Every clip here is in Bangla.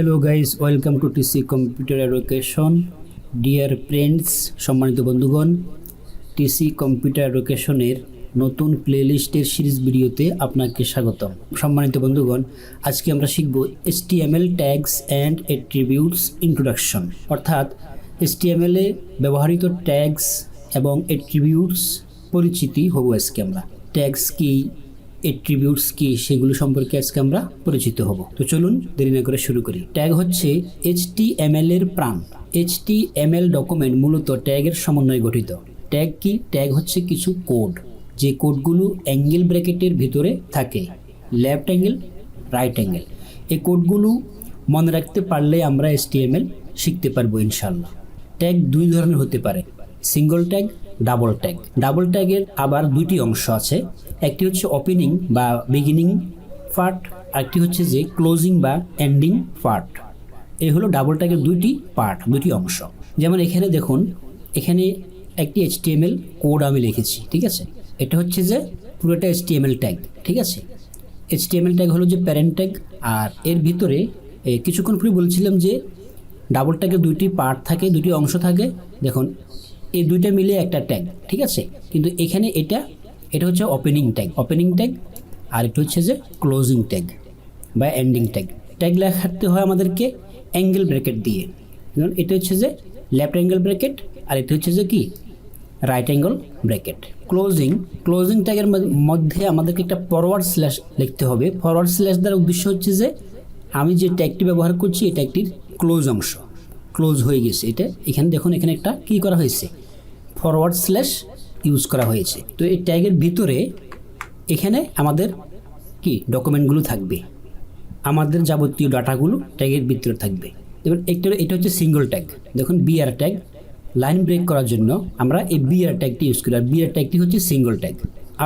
Hello guys, welcome to TC computer education. Dear friends, সম্মানিত বন্ধুগণ, টিসি কম্পিউটার এডুকেশনের নতুন প্লেলিস্টের সিরিজ ভিডিওতে আপনাকে স্বাগতম। সম্মানিত বন্ধুগণ, আজকে আমরা শিখব HTML tags and attributes introduction, অর্থাৎ HTML এ ব্যবহৃত ট্যাগস এবং অ্যাট্রিবিউটস পরিচিতি হব। আজকে আমরা ট্যাগস কি, অ্যাট্রিবিউটস কি, সেগুলো সম্পর্কে আজকে আমরা পরিচিত হব। তো চলুন দেরি না করে শুরু করি। ট্যাগ হচ্ছে HTML এর প্রাণ। HTML ডকুমেন্ট মূলত ট্যাগের সমন্বয়ে গঠিত। ট্যাগ কি? ট্যাগ হচ্ছে কিছু কোড, যে কোডগুলো অ্যাঙ্গেল ব্র্যাকেটের ভিতরে থাকে, লেফট অ্যাঙ্গেল, রাইট অ্যাঙ্গেল। এই কোডগুলো মনে রাখতে পারলে আমরা HTML শিখতে পারবো ইনশাল্লাহ। ট্যাগ দুই ধরনের হতে পারে, single tag, double tag. Double ট্যাগের আবার দুইটি অংশ আছে, একটি হচ্ছে ওপেনিং বা বিগিনিং পার্ট, আরেকটি হচ্ছে যে ক্লোজিং বা এন্ডিং পার্ট। এই হলো ডাবল ট্যাগের দুইটি পার্ট, দুইটি অংশ। যেমন এখানে দেখুন, এখানে একটি HTML কোড আমি লিখেছি, ঠিক আছে। এটা হচ্ছে যে পুরোটা HTML ট্যাগ, ঠিক আছে। HTML ট্যাগ হলো যে প্যারেন্ট ট্যাগ। আর এর ভিতরে কিছুক্ষণ পরে বলছিলাম যে ডাবল ট্যাগের দুইটি পার্ট থাকে, দুটি অংশ থাকে। দেখুন, এই দুইটা মিলে একটা ট্যাগ, ঠিক আছে। কিন্তু এখানে এটা হচ্ছে ওপেনিং ট্যাগ, আর এটা হচ্ছে যে ক্লোজিং ট্যাগ বা এন্ডিং ট্যাগ। ট্যাগ লেখাতে হয় আমাদেরকে অ্যাঙ্গেল ব্র্যাকেট দিয়ে। যেমন এটা হচ্ছে যে লেফট অ্যাঙ্গেল ব্র্যাকেট, আর এটা হচ্ছে যে কি রাইট অ্যাঙ্গেল ব্র্যাকেট। ক্লোজিং ট্যাগের মধ্যে আমাদেরকে একটা ফরওয়ার্ড স্ল্যাশ লিখতে হবে। ফরওয়ার্ড স্ল্যাশ দ্বারা উদ্দেশ্য হচ্ছে যে আমি যে ট্যাগটি ব্যবহার করছি এটা একটি ক্লোজ অংশ, ক্লোজ হয়ে গেছে। এটা এখানে দেখুন, এখানে একটা কি করা হয়েছে, ফরওয়ার্ড স্ল্যাশ ইউজ করা হয়েছে। তো এই ট্যাগের ভিতরে এখানে আমাদের কি ডকুমেন্টগুলো থাকবে, আমাদের যাবতীয় ডাটাগুলো ট্যাগের ভিতরে থাকবে। যেমন এটা হচ্ছে সিঙ্গল ট্যাগ। দেখুন, বিআর ট্যাগ, লাইন ব্রেক করার জন্য আমরা এই বিআর ট্যাগটি ইউজ করি, আর বিআর ট্যাগটি হচ্ছে সিঙ্গল ট্যাগ।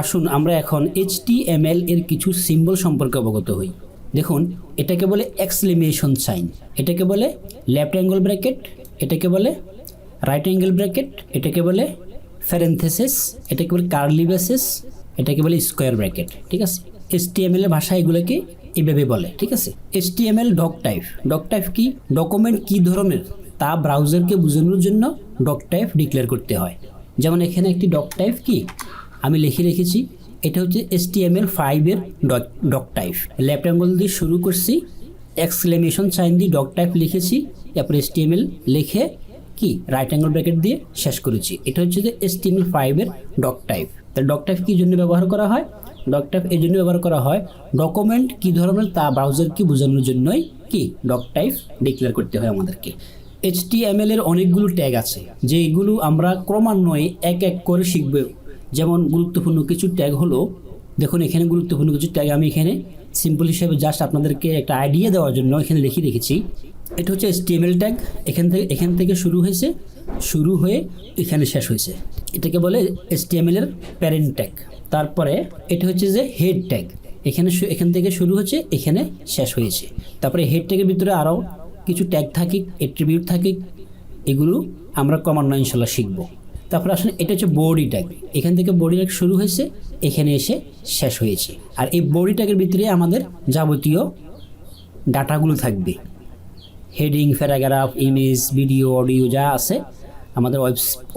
আসুন আমরা এখন HTML এর কিছু সিম্বল সম্পর্কে অবগত হই। দেখুন, এটাকে বলে এক্সক্লেমেশন সাইন, এটাকে বলে লেফট অ্যাঙ্গেল ব্র্যাকেট, এটাকে বলে রাইট অ্যাঙ্গেল ব্র্যাকেট, এটাকে বলে প্যারেনথেসিস, এটাকে বলে কার্লি ব্রেসেস, এটাকে বলে স্কোয়ার ব্র্যাকেট, ঠিক আছে। HTML এর ভাষা এগুলোকে এভাবে বলে, ঠিক আছে। HTML ডক টাইপ কি? ডকুমেন্ট কি ধরনের তা ব্রাউজারকে বোঝানোর জন্য ডক টাইপ ডিক্লেয়ার করতে হয়। যেমন এখানে একটি ডক টাইপ কি আমি লিখে রেখেছি, এটা হচ্ছে HTML5 এর ডক টাইপ। লেফট অ্যাঙ্গেল দিয়ে শুরু করছি, এক্সক্লেমেশন সাইন দিয়ে ডক টাইপ লিখেছি, তারপরে HTML লিখে কি রাইট অ্যাঙ্গেল ব্র্যাকেট দিয়ে শেষ করেছি। এটা হচ্ছে যে HTML5 এর ডক টাইপ। তাহলে ডক টাইপ কী জন্য ব্যবহার করা হয়? ডক টাইপ এই জন্য ব্যবহার করা হয়, ডকুমেন্ট কী ধরনের তা ব্রাউজারকে বোঝানোর জন্যই কি ডক টাইপ ডিক্লেয়ার করতে হয় আমাদেরকে। HTML এর অনেকগুলো ট্যাগ আছে, যেগুলো আমরা ক্রমান্বয়ে এক এক করে শিখব। যেমন গুরুত্বপূর্ণ কিছু ট্যাগ হলো, দেখুন এখানে গুরুত্বপূর্ণ কিছু ট্যাগ আমি এখানে সিম্পল হিসেবে জাস্ট আপনাদেরকে একটা আইডিয়া দেওয়ার জন্য এখানে লিখে রেখেছি। এটা হচ্ছে HTML ট্যাগ, এখান থেকে শুরু হয়ে এখানে শেষ হয়েছে। এটাকে বলে HTML এর প্যারেন্ট ট্যাগ। তারপরে এটা হচ্ছে যে হেড ট্যাগ, এখান থেকে শুরু হচ্ছে, এখানে শেষ হয়েছে। তারপরে হেড ট্যাগের ভিতরে আরও কিছু ট্যাগ থাকে, অ্যাট্রিবিউট থাকে, এগুলো আমরা ক্রমান্বয়ে ইনশাল্লাহ শিখব। তারপরে আসলে এটা হচ্ছে বডি ট্যাগ, এখান থেকে বডি ট্যাগ শুরু হয়েছে, এখানে এসে শেষ হয়েছে। আর এই বডি ট্যাগের ভিতরে আমাদের যাবতীয় ডাটাগুলো থাকবে, heading, paragraph, image, video, audio যা আছে আমাদের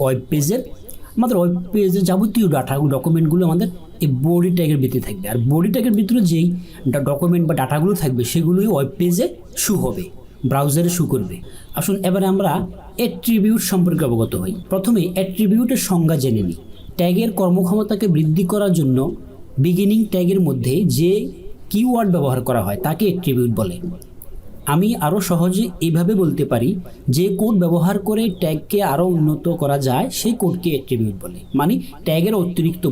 ওয়েব পেজের যাবতীয় ডকুমেন্টগুলো আমাদের এই বডি ট্যাগের ভিতরে থাকবে। আর বডি ট্যাগের ভিতরে যেই ডকুমেন্ট বা ডাটাগুলো থাকবে সেগুলোই ওয়েব পেজে শু হবে, ব্রাউজারে শু করবে। আসুন এবারে আমরা অ্যাট্রিবিউট সম্পর্কে অবগত হই। প্রথমে অ্যাট্রিবিউটের সংজ্ঞা জেনে নিই। ট্যাগের কর্মক্ষমতাকে বৃদ্ধি করার জন্য বিগিনিং ট্যাগের মধ্যে যে কিওয়ার্ড ব্যবহার করা হয় তাকে অ্যাট্রিবিউট বলে। আমি আরও সহজে এইভাবে বলতে পারি, যে কোড ব্যবহার করে ট্যাগকে আরও উন্নত করা যায় সেই কোডকে অ্যাট্রিবিউট বলে। মানে ট্যাগের অতিরিক্ত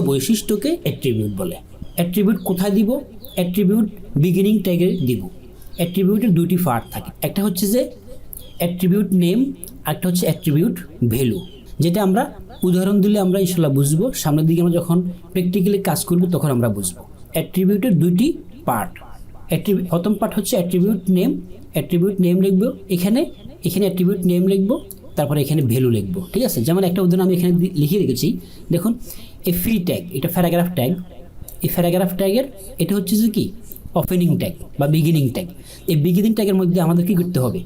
বৈশিষ্ট্যকে অ্যাট্রিবিউট বলে। অ্যাট্রিবিউট কোথায় দিব? অ্যাট্রিবিউট বিগিনিং ট্যাগে দিব। অ্যাট্রিবিউটের দুটি পার্ট থাকে, একটা হচ্ছে যে অ্যাট্রিবিউট নেম, একটা হচ্ছে অ্যাট্রিবিউট ভ্যালু, যেটা আমরা উদাহরণ দিলে আমরা ইনশাল্লাহ বুঝবো। সামনের দিকে আমরা যখন প্র্যাকটিক্যালি কাজ করব তখন আমরা বুঝবো। অ্যাট্রিবিউটের দুইটি পার্ট, প্রথম পার্ট হচ্ছে অ্যাট্রিবিউট নেম লিখবো, এখানে অ্যাট্রিবিউট নেম লিখবো, তারপরে এখানে ভ্যালু লিখবো, ঠিক আছে। যেমন একটা উদাহরণ আমি এখানে লিখে রেখেছি, দেখুন এই ফ্রি ট্যাগ, এটা প্যারাগ্রাফ ট্যাগ। এই প্যারাগ্রাফ ট্যাগের এটা হচ্ছে যে কি ওপেনিং ট্যাগ বা বিগিনিং ট্যাগ। এই বিগিনিং ট্যাগের মধ্যে আমাদের কী করতে হবে,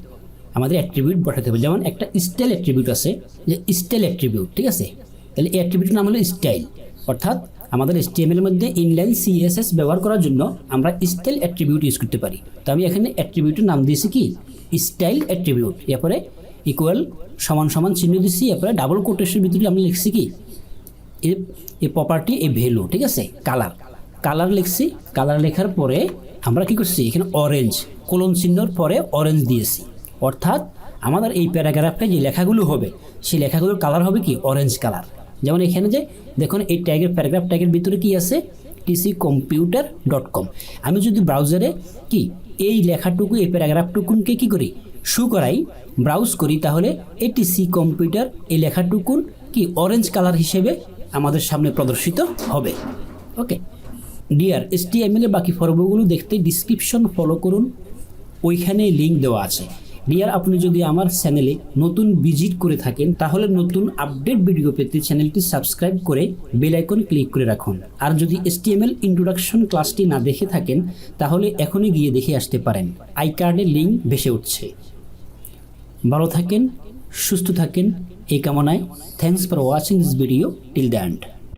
আমাদের অ্যাট্রিবিউট বসাতে হবে। যেমন একটা স্টাইল অ্যাট্রিবিউট আছে, যে স্টাইল অ্যাট্রিবিউট, ঠিক আছে। তাহলে এই অ্যাট্রিবিউটের নাম হলো স্টাইল, অর্থাৎ আমাদের HTML এর মধ্যে ইনলাইন CSS ব্যবহার করার জন্য আমরা স্টাইল অ্যাট্রিবিউট ইউজ করতে পারি। তো আমি এখানে অ্যাট্রিবিউটের নাম দিয়েছি কি স্টাইল অ্যাট্রিবিউট, এরপরে ইকুয়াল সমান সমান চিহ্ন দিচ্ছি, এরপরে ডাবল কোটেশনের ভিতরে আমি লিখছি কি এ প্রপার্টি এ ভ্যালু, ঠিক আছে। কালার লিখছি, কালার লেখার পরে আমরা কি করছি এখানে অরেঞ্জ কোলন চিহ্নর পরে অরেঞ্জ দিয়েছি, অর্থাৎ আমাদের এই প্যারাগ্রাফে যে লেখাগুলো হবে সেই লেখাগুলোর কালার হবে কি অরেঞ্জ কালার। যেমন এখানে যে দেখুন এই ট্যাগের প্যারাগ্রাফ ট্যাগের ভিতরে কি আছে tccomputer.com। আমি যদি ব্রাউজারে কি এই লেখাটুকু এই প্যারাগ্রাফটুকুনকে কি করি শো করাই, ব্রাউজ করি, তাহলে এই TC কম্পিউটার এই লেখাটুকুন কি অরেঞ্জ কালার হিসেবে আমাদের সামনে প্রদর্শিত হবে। ওকে ডিয়ার, HTML এর বাকি পর্বগুলো দেখতে ডিসক্রিপশন ফলো করুন, ওইখানে লিঙ্ক দেওয়া আছে। ডিয়ার, আপনি যদি আমার চ্যানেলে নতুন ভিজিট করে থাকেন তাহলে নতুন আপডেট ভিডিও পেতে চ্যানেলটি সাবস্ক্রাইব করে বেল আইকন ক্লিক করে রাখুন। আর যদি HTML ইন্ট্রোডাকশন ক্লাসটি না দেখে থাকেন তাহলে এখনই গিয়ে দেখে আসতে পারেন, আই কার্ডের লিঙ্ক ভেসে উঠছে। ভালো থাকেন, সুস্থ থাকেন এই কামনায়। Thanks for watching this video till the end.